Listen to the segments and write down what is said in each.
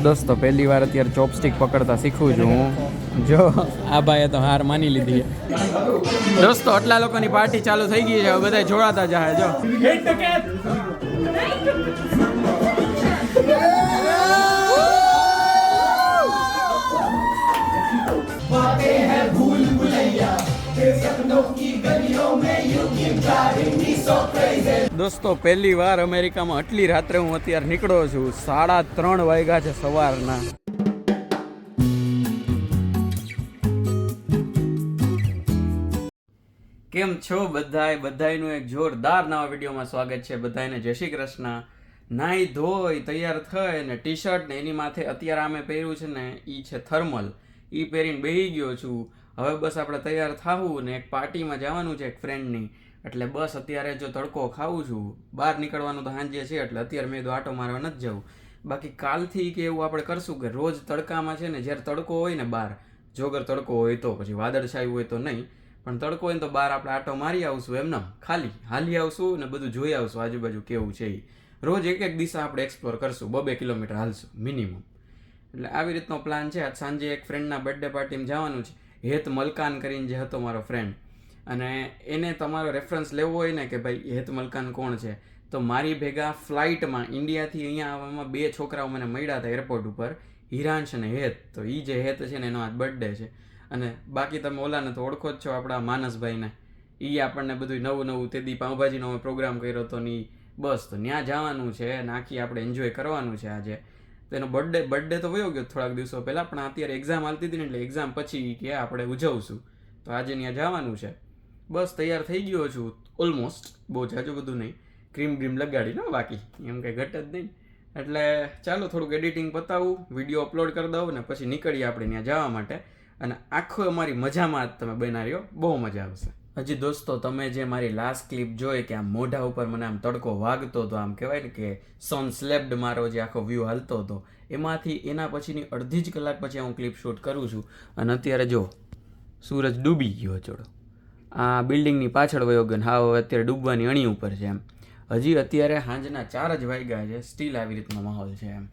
દોસ્તો પહેલી વાર અત્યારે ચોપસ્ટિક પકડતા શીખું છું હું. જો આ ભાઈએ તો હાર માની લીધી. દોસ્તો આટલા લોકોની પાર્ટી ચાલુ થઈ ગઈ છે, હવે બધા જોડાતા જાય. જો દોસ્તો પહેલી વાર અમેરિકામાં આટલી રાત્રે હું અત્યારે નીકળ્યો છું. 3:30 વાગ્યા છે સવારના. કેમ છો બધાયનું એક જોરદાર નવા વિડીયોમાં સ્વાગત છે. બધાને જય શ્રી કૃષ્ણ. નાહી ધોઈ તૈયાર થઈ ને ટી શર્ટ ને એની માથે અત્યારે આમે પહેર્યું છે ને એ છે થર્મલ. એ પહેરીને બેસી ગયો છું. હવે બસ આપણે તૈયાર થાવું ને એક પાર્ટીમાં જવાનું છે એક ફ્રેન્ડની. એટલે બસ અત્યારે જો તડકો ખાવું છું. બહાર નીકળવાનું તો સાંજે છે એટલે અત્યારે મેં તો આટો મારવા નથી જવું. બાકી કાલથી કે એવું આપણે કરશું કે રોજ તડકામાં છે ને જ્યારે તડકો હોય ને બહાર, જોગર તડકો હોય તો, પછી વાદળછાયું હોય તો નહીં, પણ તડકો હોય તો બહાર આપણે આટો મારી આવશું. એમને ખાલી હાલી આવશું ને બધું જોઈ આવશું આજુબાજુ કેવું છે એ. રોજ એક દિશા આપણે એક્સપ્લોર કરશું, 2-2 કિલોમીટર હાલશું મિનિમમ. એટલે આવી રીતનો પ્લાન છે. આજ સાંજે એક ફ્રેન્ડના બર્થડે પાર્ટીમાં જવાનું છે. હેત મલકાન કરીને જે હતો મારો ફ્રેન્ડ, અને એને તમારો રેફરન્સ લેવો હોય ને કે ભાઈ હેત મલકાન કોણ છે, તો મારી ભેગા ફ્લાઇટમાં ઇન્ડિયાથી અહીંયા આવવામાં 2 છોકરાઓ મને મળ્યા હતા એરપોર્ટ ઉપર, હિરાંશ અને હેત. તો એ જે હેત છે ને એનો આજ બર્થડે છે. અને બાકી તમે ઓલાને તો ઓળખો જ છો, આપણા માનસભાઈને. એ આપણને બધું નવું તેદી પાઉંભાજીનો પ્રોગ્રામ કર્યો હતો ને બસ. તો ત્યાં જવાનું છે અને આખી આપણે એન્જોય કરવાનું છે આજે. તેનો બર્થડે તો વયો ગયો થોડાક દિવસો પહેલાં, પણ અત્યારે એક્ઝામ હાલતી હતી ને એટલે એક્ઝામ પછી કે આપણે ઉજવશું. તો આજે ત્યાં જવાનું છે. બસ તૈયાર થઈ ગયો છું ઓલમોસ્ટ. બહુ જાજુ બધું નહીં, ક્રીમ લગાડી ને બાકી એમ કંઈ ઘટ જ નહીં. એટલે ચાલો થોડુંક એડિટિંગ પતાવું, વિડીયો અપલોડ કરી દઉં ને પછી નીકળીએ આપણે ત્યાં જવા માટે. અને આખો અમારી મજામાં જ તમે બનાવ્યો, બહુ મજા આવશે. હજી દોસ્તો તમે જે મારી લાસ્ટ ક્લિપ જોઈ કે આમ મોઢા ઉપર મને આમ તડકો વાગતો હતો, આમ કહેવાય ને કે સન સ્લેબ્ડ મારો જે આખો વ્યૂ હાલતો હતો, એમાંથી એના પછીની અડધી જ કલાક પછી હું ક્લિપ શૂટ કરું છું. અને અત્યારે જો સૂરજ ડૂબી ગયો ચોડો, આ બિલ્ડિંગની પાછળ વયો ગયો. હા હવે અત્યારે ડૂબવાની અણી ઉપર છે એમ. હજી અત્યારે સાંજના 4 જ વાગ્યા છે, સ્ટીલ આવી રીતનો માહોલ છે એમ.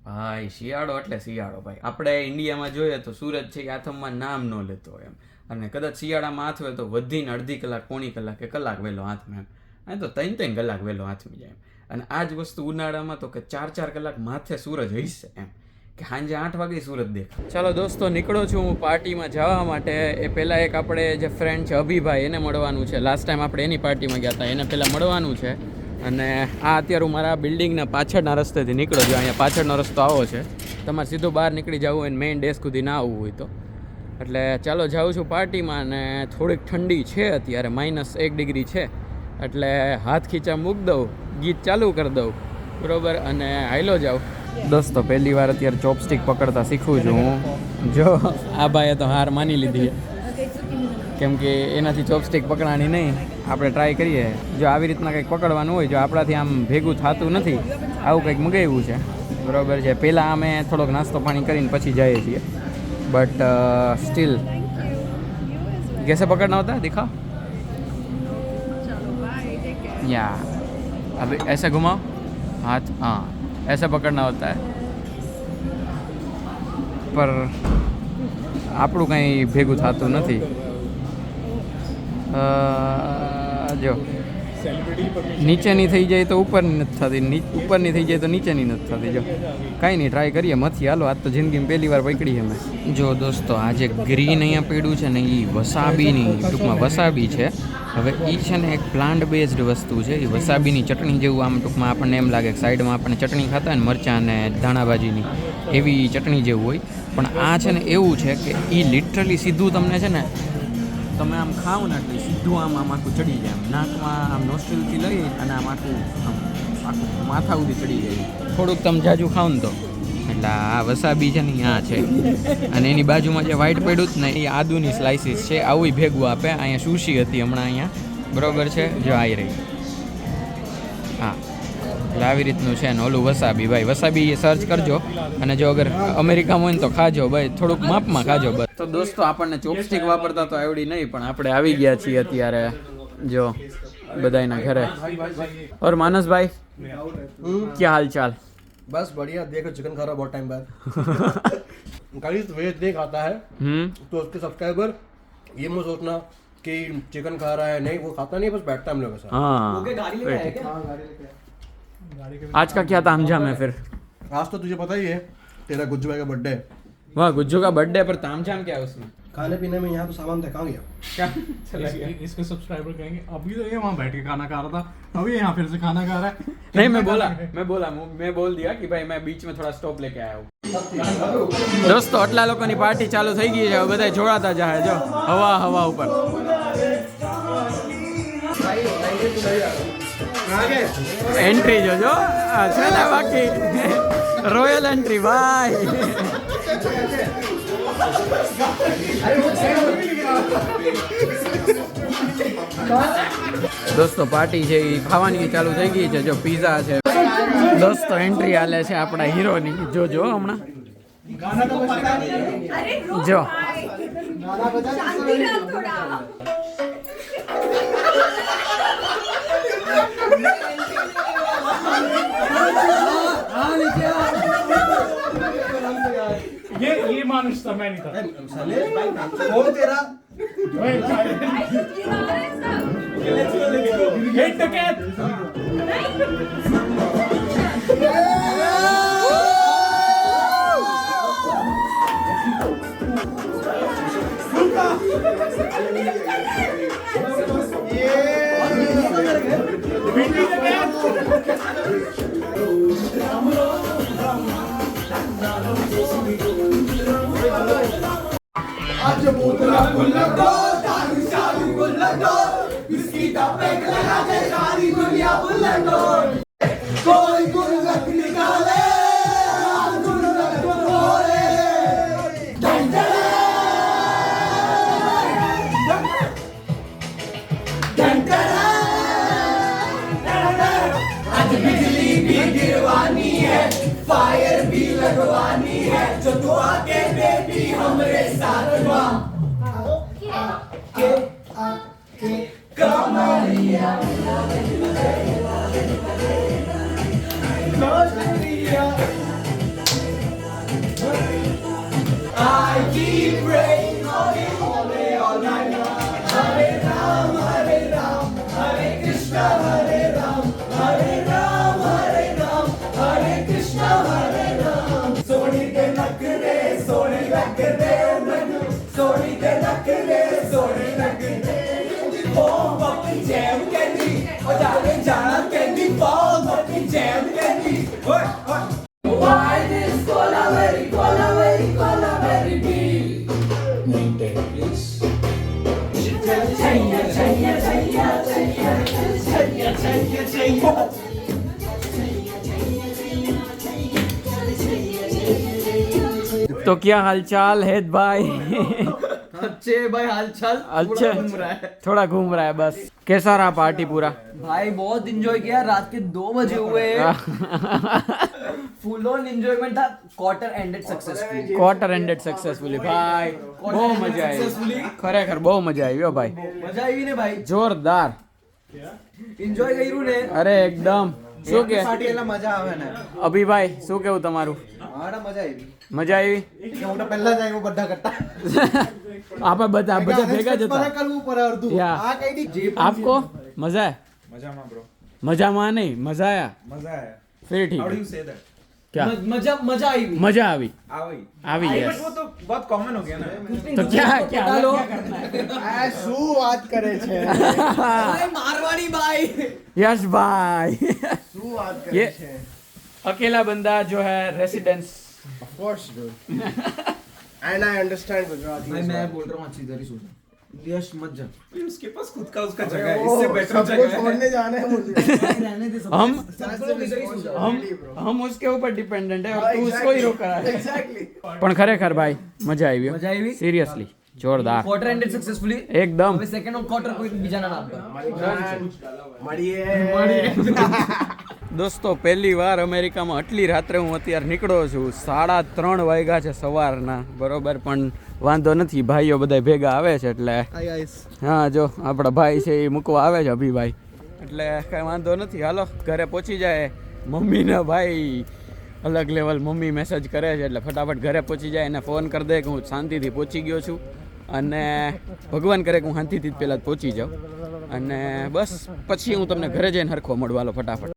ભાઈ શિયાળો એટલે શિયાળો ભાઈ. આપણે ઇન્ડિયામાં જોઈએ તો સૂરજ છે એ આથમમાં નામ ન લેતો એમ. અને કદાચ શિયાળામાં હાથવે તો વધીને અડધી કલાક, પોણી કલાક કે કલાક વહેલો હાથમાં એમ. અહીં તો 3 કલાક વહેલો હાથમી જાય એમ. અને આ જ વસ્તુ ઉનાળામાં તો કે 4 કલાક માથે સૂરજ હશે એમ, કે સાંજે 8 વાગે સૂરજ દેખાય. ચાલો દોસ્તો નીકળો છું હું પાર્ટીમાં જવા માટે. એ પહેલાં એક આપણે જે ફ્રેન્ડ છે અભિભાઈ, એને મળવાનું છે. લાસ્ટ ટાઈમ આપણે એની પાર્ટીમાં ગયા હતા, એને પહેલાં મળવાનું છે. અને આ અત્યારે હું મારા બિલ્ડિંગના પાછળના રસ્તેથી નીકળો છું. અહીંયા પાછળનો રસ્તો આવો છે. તમારે સીધું બહાર નીકળી જવું હોય ને મેઇન ડેસ્ક સુધી ના આવવું હોય તો. એટલે ચાલો જાઉં છું પાર્ટીમાં. અને થોડીક ઠંડી છે અત્યારે, -1 ડિગ્રી છે. એટલે હાથ ખીચા મૂક દઉં, ગીત ચાલુ કરી દઉં, બરાબર, અને હાઈલો જાઉં. દોસ્તો પહેલી વાર અત્યારે ચોપસ્ટિક પકડતા શીખું છું હું. જો આ ભાઈએ તો હાર માની લીધી, કેમ કે એનાથી ચોપસ્ટિક પકડવાની નહીં. આપણે ટ્રાય કરીએ. જો આવી રીતના કંઈક પકડવાનું હોય, જો આપણાથી આમ ભેગું થતું નથી, આવું કંઈક મંગાવ્યું છે, બરાબર છે. પહેલાં અમે થોડોક નાસ્તો પાણી કરીને પછી જઈએ છીએ, બટ સ્ટીલ कैसे पकड़ना होता है दिखाओ. या अभी ऐसे घुमाओ हाथ, हाँ ऐसे पकड़ना होता है. पर આપણું કંઈ ભેગું થતું નથી. જો નીચેની થઈ જાય તો ઉપરની નથી થતી, ઉપરની થઈ જાય તો નીચેની નથી થતી. જો કાંઈ નહીં, ટ્રાય કરીએ મથી. હાલો આજ તો જિંદગીમાં પહેલી વાર પકડી અમે. જો દોસ્તો આ જે ગ્રીન અહીંયા પડ્યું છે ને એ વસાબીની, ટૂંકમાં વસાબી છે. હવે એ છે ને એક પ્લાન્ટ બેઝડ વસ્તુ છે. એ વસાબીની ચટણી જેવું આમ ટૂંકમાં આપણને એમ લાગે કે સાઈડમાં આપણે ચટણી ખાતા હોય ને મરચાં અને ધાણાભાજીની, એવી ચટણી જેવું હોય. પણ આ છે ને એવું છે કે એ લિટરલી સીધું તમને છે ને, તમે આમ ખાઓ ને એટલે સીધું આમ આખું ચડી જાય. આમ નાકમાં આમ નોસ્ટ્રીલથી લઈ અને આમ આખું માથા સુધી ચડી જાય. થોડુંક તમે જાજુ ખાઓ ને તો. એટલે આ વસાબી છે ને આ છે. અને એની બાજુમાં જે વ્હાઈટ પડ્યું જ ને એ આદુની સ્લાઇસીસ છે. આવું ભેગું આપે. અહીંયા સુશી હતી હમણાં અહીંયા, બરાબર છે, જો આવી રહી. હા એટલે આવી રીતનું છે ને ઓલું વસાબી. ભાઈ વસાબી સર્ચ કરજો. અને જો અગર અમેરિકામાં હોય ને તો ખાજો ભાઈ, થોડુંક માપમાં ખાજો બસ. તો દોસ્તો આપણને ચોપસ્ટિક વાપરતા તો આવડી નહીં, પણ આપણે આવી ગયા છીએ અત્યારે જો બધાના ઘરે. ઓર માનસભાઈ ક્યાં હાલ ચાલ? बस बढ़िया। देखो चिकन खा रहा बहुत टाइम बाद। गाइस वेज नहीं खाता है तो उसके सब्सक्राइबर ये मत सोचना कि चिकन खा रहा है, नहीं वो खाता नहीं, बस बैठता है हम लोगों के साथ। हाँ गाड़ी लेके आया क्या? आज का क्या तामझाम है फिर? आज तो तुझे पता ही है तेरा गुज्जू भाई का बर्थडे है। वाह, गुज्जू का बर्थडे पर तामझाम क्या है उसमें? खाने पीने में यहाँ तो सामान था, कहाँ गया? क्या चला गया? इसके सब्सक्राइबर कहेंगे अभी तो ये वहाँ बैठ के खाना खा रहा था, अभी यहाँ फिर से खाना खा रहा है। नहीं, मैं बोल दिया कि भाई मैं बीच में थोड़ा स्टॉप लेके आया हूँ। દોસ્તો આટલા લોકોની પાર્ટી ચાલુ થઈ ગઈ છે, બધા જોડાતા જાય જો હવા ઉપર। એન્ટ્રી જોજો છે ને, બાકી રોયલ એન્ટ્રી ભાઈ। દોસ્તો પાર્ટી છે એ ખાવાની ચાલુ થઈ ગઈ છે, જો પિઝા છે। દોસ્તો એન્ટ્રી હાલે છે આપણા હીરોની, જોજો હમણાં જો ये मानुष था, मैं नहीं था। कौन तेरा? Hit the cat! तो क्या हालचाल है भाई? अच्छे भाई हालचाल। अच्छा, घूम रहा है थोड़ा घूम रहा है बस। कैसा रहा पार्टी पूरा? भाई, बहुत एंजॉय किया। रात के 2 बजे हुए, फुल ऑन एंजॉयमेंट था। Quarter ended successfully. Quarter ended successfully ભાઈ, બહુ મજા આવી, ખરેખર બહુ મજા આવી હો ભાઈ, મજા આવી ને ભાઈ? જોરદાર એન્જોય કર્યું ને? અરે એકદમ। શું કે પાર્ટી એલા મજા આવે ને? અભિભાઈ શું કેવું તમારું? મારા મજા આવી મજા આવી? કે હું તો પહેલા જ આવ્યો બધા કરતા। આપણે બધા ભેગા જ હતા। કરવું પડે અડધું। યા। આ કઈ દી આપકો મજા है? मजामा ब्रो, મજામાં નહીં, મજા આયા? मजा आया। फिर ठीक How do है। you say that? क्या મજા આવી। मजा આવી? आवई। આવી बट यस। वो तो बहुत कॉमन हो गया ना। तो क्या क्या डालो। करना है? આ શું વાત કરે છે? ભાઈ મારવાડી ભાઈ। यश भाई શું વાત ये કરે છે? अकेला बंदा जो है residence. Of course, dude. And I understand Gujarati. भाई मैं बोल रहा हूँ अच्छी तरह सोचो। यश मत जा। उसके पास खुद का उसका जगह है, इससे बेटर सबको जगह है। छोड़ने जाना है मुझे। रहने दे सब। हम हम हम उसके ऊपर डिपेंडेंट है और तू उसको ही रोक रहा है। Exactly. પણ ખરેખર ભાઈ મજા આવી મજા આવી? સિરિયસલી જોરદાર क्वार्टर एंडेड सक्सेसफुली। એકદમ। હવે સેકન્ડ ઓફ ક્વાર્ટર કોઈ બીજાના નામ પર। મળીએ। દોસ્તો પહેલી વાર અમેરિકામાં આટલી રાત્રે હું અત્યારે નીકળ્યો છું, 3:30 વાગ્યા છે સવારના, બરોબર, પણ વાંધો નથી, ભાઈઓ બધા ભેગા આવે છે એટલે Hi guys. હા જો આપણા ભાઈ છે એ મૂકવા આવે છે અભિભાઈ, એટલે કાંઈ વાંધો નથી, હાલો ઘરે પહોંચી જાય। મમ્મીને ભાઈ અલગ લેવલ મમ્મી મેસેજ કરે છે એટલે ફટાફટ ઘરે પહોંચી જાય એને ફોન કરી દે કે હું શાંતિથી પહોંચી ગયો છું અને ભગવાન કરે કે હું શાંતિથી જ પહેલાં પહોંચી જાઉં અને બસ પછી હું તમને ઘરે જઈને હરખો મળવા લો ફટાફટ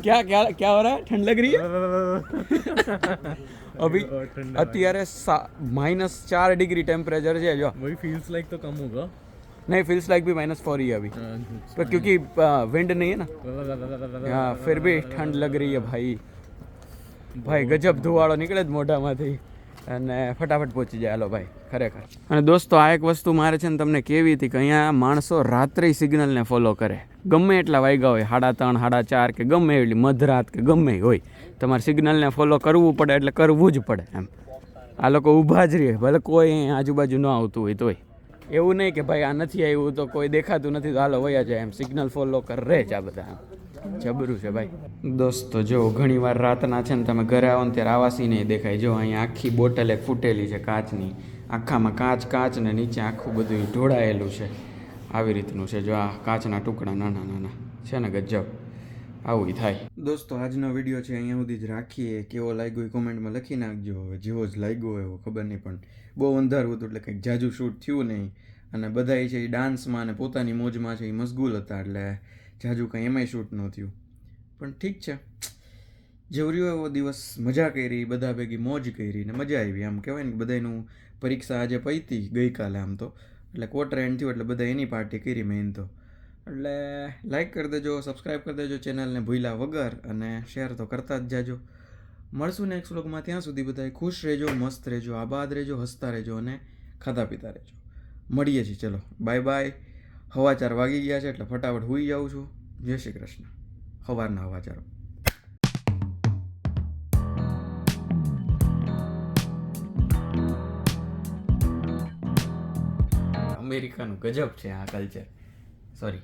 क्या क्या क्या हो रहा है ठंड लग रही है अभी અત્યારે -4 डिग्री टेम्परेचर है जो वही फील्स लाइक तो कम होगा नहीं फील्स लाइक भी -4 ही है अभी पर क्योंकि विंड नहीं है ना हाँ फिर भी ठंड लग रही है भाई गजब धुवाड़ो નીકળે જ મોઢામાંથી અને ફટાફટ પહોંચી જાય હાલો ભાઈ ખરેખર અને દોસ્તો આ એક વસ્તુ મારે છે ને તમને કેવી હતી કે અહીંયા માણસો રાત્રે સિગ્નલને ફોલો કરે ગમે એટલા વાગ્યા હોય 3:30 4:30 કે ગમે એટલી મધરાત કે ગમે હોય તમારે સિગ્નલને ફોલો કરવું પડે એટલે કરવું જ પડે એમ આ લોકો ઊભા જ રહે ભલે કોઈ આજુબાજુ ન આવતું હોય તોય એવું નહીં કે ભાઈ આ નથી આવ્યું તો કોઈ દેખાતું નથી તો હાલો વયા જાય એમ સિગ્નલ ફોલો કરે જ આ બધા જબરું છે ભાઈ દોસ્તો જો ઘણીવાર રાતના છે ને તમે ઘરે આવો ને ત્યારે આવાસી નહીં દેખાય જો અહીંયા આખી બોટલ એક ફૂટેલી છે કાચની આખામાં કાચ ને નીચે આખું બધું ઢોળાયેલું છે આવી રીતનું છે જો આ કાચના ટુકડા નાના નાના છે ને ગજબ આવું થાય દોસ્તો આજનો વિડીયો છે અહીંયા સુધી જ રાખીએ કેવો લાગ્યો એ કોમેન્ટમાં લખી નાખજો હવે જેવો જ લાગ્યો હોય એવો ખબર નહીં પણ બહુ અંધારું હતું એટલે કંઈક જાજુ શૂટ થયું નહીં અને બધાય છે એ ડાન્સમાં અને પોતાની મોજમાં છે એ મશગુલ હતા એટલે જાજુ કંઈ એમાંય શૂટ ન થયું પણ ઠીક છે જેવું રહ્યો એવો દિવસ મજા કરી બધા ભેગી મોજ કરી ને મજા આવી આમ કહેવાય ને બધાનું પરીક્ષા આજે પૈતી ગઈકાલે આમ તો એટલે ક્વાર્ટર એન્ડ થયું એટલે બધા એની પાર્ટી કરી મેઇન તો એટલે લાઈક કરી દેજો સબસ્ક્રાઈબ કરી દેજો ચેનલને ભૂલ્યા વગર અને શેર તો કરતા જ જાજો મળશું નેક્સ્ટ વ્લોગમાં ત્યાં સુધી બધા ખુશ રહેજો મસ્ત રહેજો આબાદ રહેજો હસતા રહેજો અને ખાતા પીતા રહેજો મળીએ છીએ ચલો બાય બાય 4:15 વાગી ગયા છે એટલે ફટાફટ સૂઈ જાઉં છું જય શ્રી કૃષ્ણ સવારના 4:15 અમેરિકાનું ગજબ છે આ કલ્ચર સોરી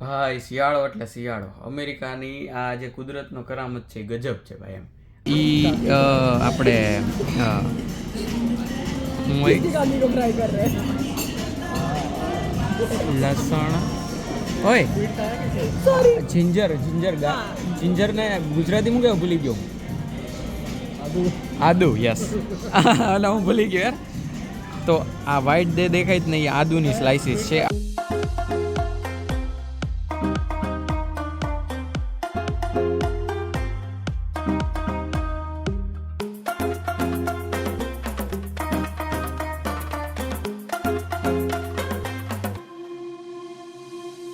ભાઈ શિયાળો એટલે શિયાળો અમેરિકાની આ જે કુદરતનો કરામત છે ગજબ છે ભાઈ એમ ઈ આપણે લસણ ઓય જિંજર ને ગુજરાતી માં કેવું ભૂલી ગયો આદુ યસ એટલે હું ભૂલી ગયો યાર તો આ વ્હાઈટ દેખાય જ નહીં આદુની સ્લાઇસીસ છે